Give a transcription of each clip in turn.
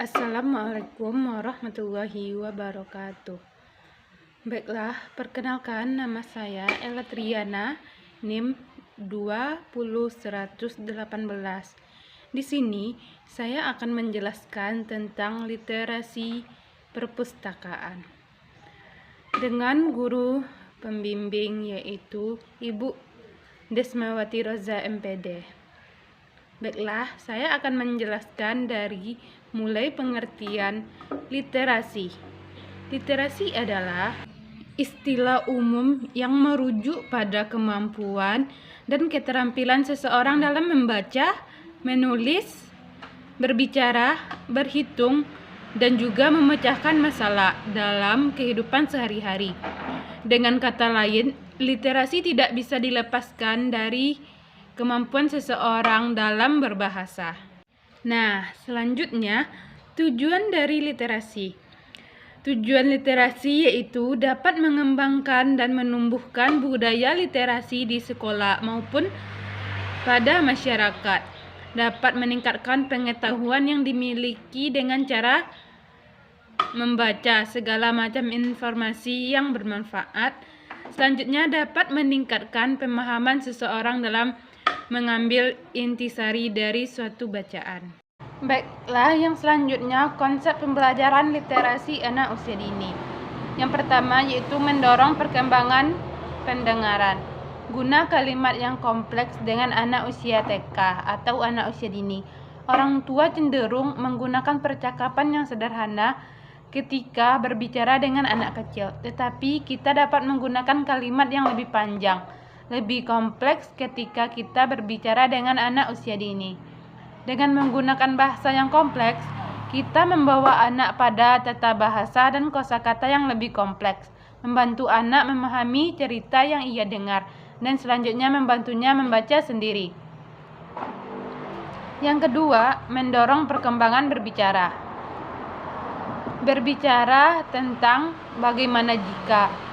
Assalamualaikum warahmatullahi wabarakatuh. Baiklah, perkenalkan nama saya Ella Triana, NIM 20118. Di sini saya akan menjelaskan tentang literasi perpustakaan dengan guru pembimbing yaitu Ibu Desmawati Roza MPD. Baiklah, saya akan menjelaskan dari mulai pengertian literasi. Literasi adalah istilah umum yang merujuk pada kemampuan dan keterampilan seseorang dalam membaca, menulis, berbicara, berhitung, dan juga memecahkan masalah dalam kehidupan sehari-hari. Dengan kata lain, literasi tidak bisa dilepaskan dari kemampuan seseorang dalam berbahasa. Nah, selanjutnya, tujuan dari literasi. Tujuan literasi yaitu dapat mengembangkan dan menumbuhkan budaya literasi di sekolah maupun pada masyarakat. Dapat meningkatkan pengetahuan yang dimiliki dengan cara membaca segala macam informasi yang bermanfaat. Selanjutnya, dapat meningkatkan pemahaman seseorang dalam mengambil intisari dari suatu bacaan. Baiklah, yang selanjutnya konsep pembelajaran literasi anak usia dini. Yang pertama yaitu mendorong perkembangan pendengaran. Guna kalimat yang kompleks dengan anak usia TK atau anak usia dini. Orang tua cenderung menggunakan percakapan yang sederhana ketika berbicara dengan anak kecil, tetapi kita dapat menggunakan kalimat yang lebih panjang, lebih kompleks ketika kita berbicara dengan anak usia dini. Dengan menggunakan bahasa yang kompleks, kita membawa anak pada tata bahasa dan kosakata yang lebih kompleks, membantu anak memahami cerita yang ia dengar, dan selanjutnya membantunya membaca sendiri. Yang kedua, mendorong perkembangan berbicara. Berbicara tentang bagaimana jika.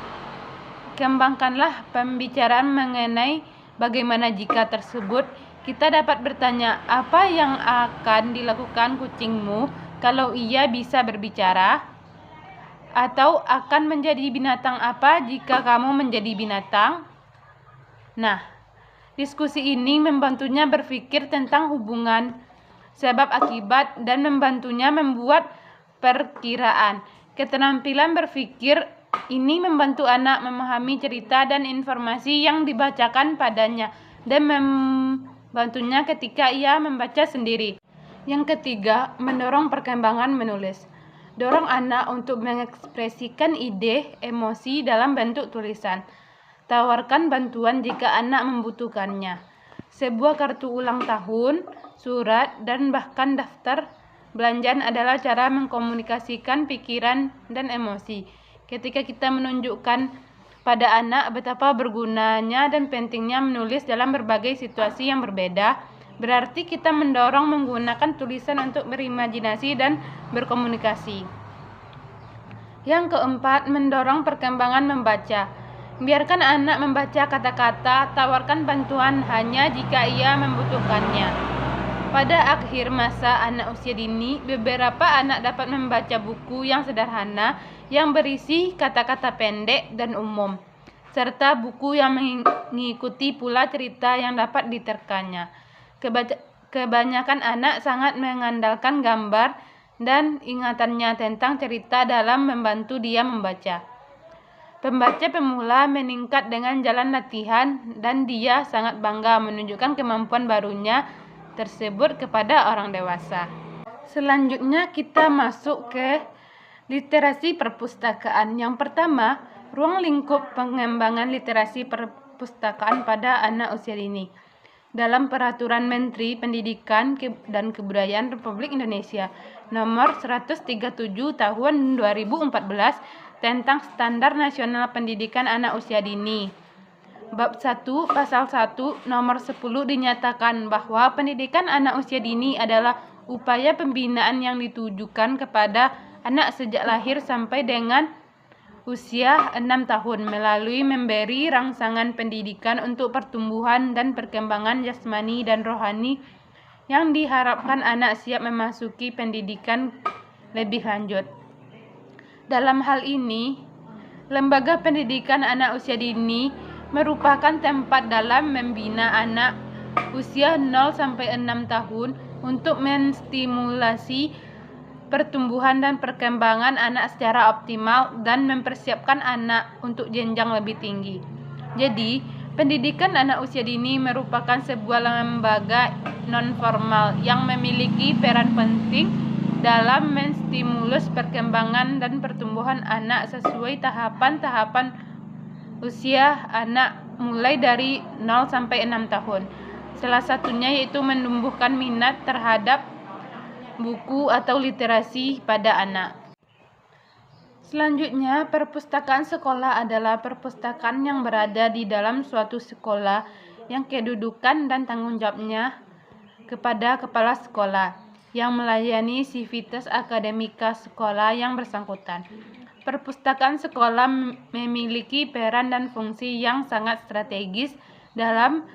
Kembangkanlah pembicaraan mengenai bagaimana jika tersebut. Kita dapat bertanya, apa yang akan dilakukan kucingmu kalau ia bisa berbicara? Atau akan menjadi binatang apa jika kamu menjadi binatang? Nah, diskusi ini membantunya berpikir tentang hubungan sebab akibat dan membantunya membuat perkiraan. Keterampilan berpikir ini membantu anak memahami cerita dan informasi yang dibacakan padanya dan membantunya ketika ia membaca sendiri. Yang ketiga, mendorong perkembangan menulis. Dorong anak untuk mengekspresikan ide, emosi dalam bentuk tulisan. Tawarkan bantuan jika anak membutuhkannya. Sebuah kartu ulang tahun, surat, dan bahkan daftar belanjaan adalah cara mengkomunikasikan pikiran dan emosi. Ketika kita menunjukkan pada anak betapa bergunanya dan pentingnya menulis dalam berbagai situasi yang berbeda, berarti kita mendorong menggunakan tulisan untuk berimajinasi dan berkomunikasi. Yang keempat, mendorong perkembangan membaca. Biarkan anak membaca kata-kata, tawarkan bantuan hanya jika ia membutuhkannya. Pada akhir masa anak usia dini, beberapa anak dapat membaca buku yang sederhana yang berisi kata-kata pendek dan umum, serta buku yang mengikuti pula cerita yang dapat diterkanya. Kebanyakan anak sangat mengandalkan gambar dan ingatannya tentang cerita dalam membantu dia membaca. Pembaca pemula meningkat dengan jalan latihan dan dia sangat bangga menunjukkan kemampuan barunya tersebut kepada orang dewasa. Selanjutnya kita masuk ke literasi perpustakaan. Yang pertama, ruang lingkup pengembangan literasi perpustakaan pada anak usia dini. Dalam Peraturan Menteri Pendidikan dan Kebudayaan Republik Indonesia Nomor 137 Tahun 2014 tentang Standar Nasional Pendidikan Anak Usia Dini. Bab 1 Pasal 1 Nomor 10 dinyatakan bahwa pendidikan anak usia dini adalah upaya pembinaan yang ditujukan kepada anak sejak lahir sampai dengan usia 6 tahun melalui memberi rangsangan pendidikan untuk pertumbuhan dan perkembangan jasmani dan rohani yang diharapkan anak siap memasuki pendidikan lebih lanjut. Dalam hal ini, lembaga pendidikan anak usia dini merupakan tempat dalam membina anak usia 0 sampai 6 tahun untuk menstimulasi pertumbuhan dan perkembangan anak secara optimal dan mempersiapkan anak untuk jenjang lebih tinggi. Jadi, pendidikan anak usia dini merupakan sebuah lembaga non-formal yang memiliki peran penting dalam menstimulus perkembangan dan pertumbuhan anak sesuai tahapan-tahapan usia anak mulai dari 0 sampai 6 tahun. Salah satunya yaitu menumbuhkan minat terhadap buku atau literasi pada anak. Selanjutnya, perpustakaan sekolah adalah perpustakaan yang berada di dalam suatu sekolah yang kedudukan dan tanggung jawabnya kepada kepala sekolah yang melayani sivitas akademika sekolah yang bersangkutan. Perpustakaan sekolah memiliki peran dan fungsi yang sangat strategis dalam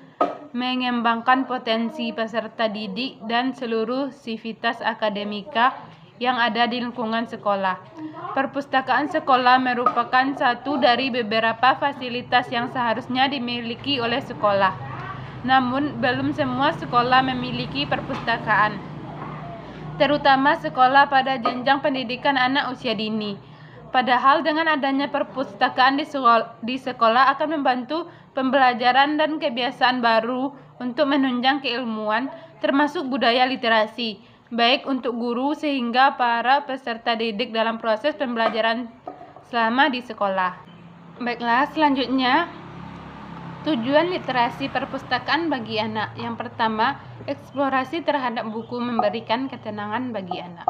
mengembangkan potensi peserta didik dan seluruh sivitas akademika yang ada di lingkungan sekolah. Perpustakaan sekolah merupakan satu dari beberapa fasilitas yang seharusnya dimiliki oleh sekolah. Namun, belum semua sekolah memiliki perpustakaan, terutama sekolah pada jenjang pendidikan anak usia dini. Padahal dengan adanya perpustakaan di sekolah akan membantu pembelajaran dan kebiasaan baru untuk menunjang keilmuan, termasuk budaya literasi, baik untuk guru sehingga para peserta didik dalam proses pembelajaran selama di sekolah. Baiklah, selanjutnya tujuan literasi perpustakaan bagi anak. Yang pertama, eksplorasi terhadap buku memberikan ketenangan bagi anak.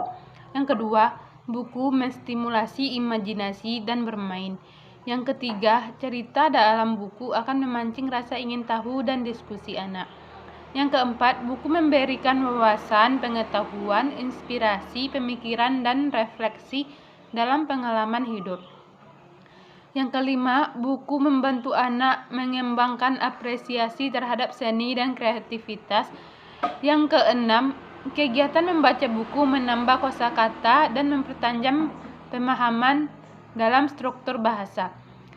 Yang kedua, buku menstimulasi imajinasi dan bermain. Yang ketiga, cerita dalam buku akan memancing rasa ingin tahu dan diskusi anak. Yang keempat, buku memberikan wawasan, pengetahuan, inspirasi, pemikiran, dan refleksi dalam pengalaman hidup. Yang kelima, buku membantu anak mengembangkan apresiasi terhadap seni dan kreativitas. Yang keenam, kegiatan membaca buku menambah kosakata dan mempertajam pemahaman dalam struktur bahasa.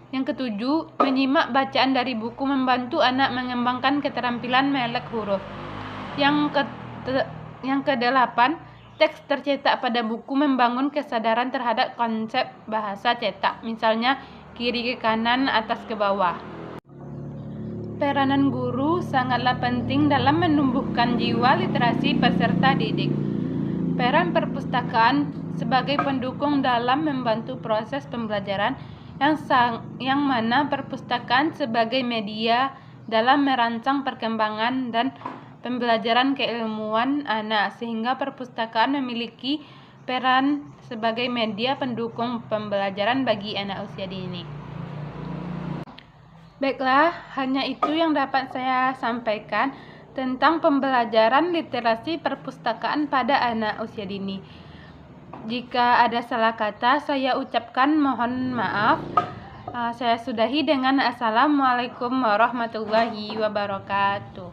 Yang ketujuh, menyimak bacaan dari buku membantu anak mengembangkan keterampilan melek huruf. Yang kedelapan, teks tercetak pada buku membangun kesadaran terhadap konsep bahasa cetak, misalnya kiri ke kanan, atas ke bawah. Peranan guru sangatlah penting dalam menumbuhkan jiwa literasi peserta didik. Peran perpustakaan sebagai pendukung dalam membantu proses pembelajaran yang mana perpustakaan sebagai media dalam merancang perkembangan dan pembelajaran keilmuan anak, sehingga perpustakaan memiliki peran sebagai media pendukung pembelajaran bagi anak usia dini. Baiklah, hanya itu yang dapat saya sampaikan tentang pembelajaran literasi perpustakaan pada anak usia dini. Jika ada salah kata, saya ucapkan mohon maaf. Saya sudahi dengan Assalamualaikum warahmatullahi wabarakatuh.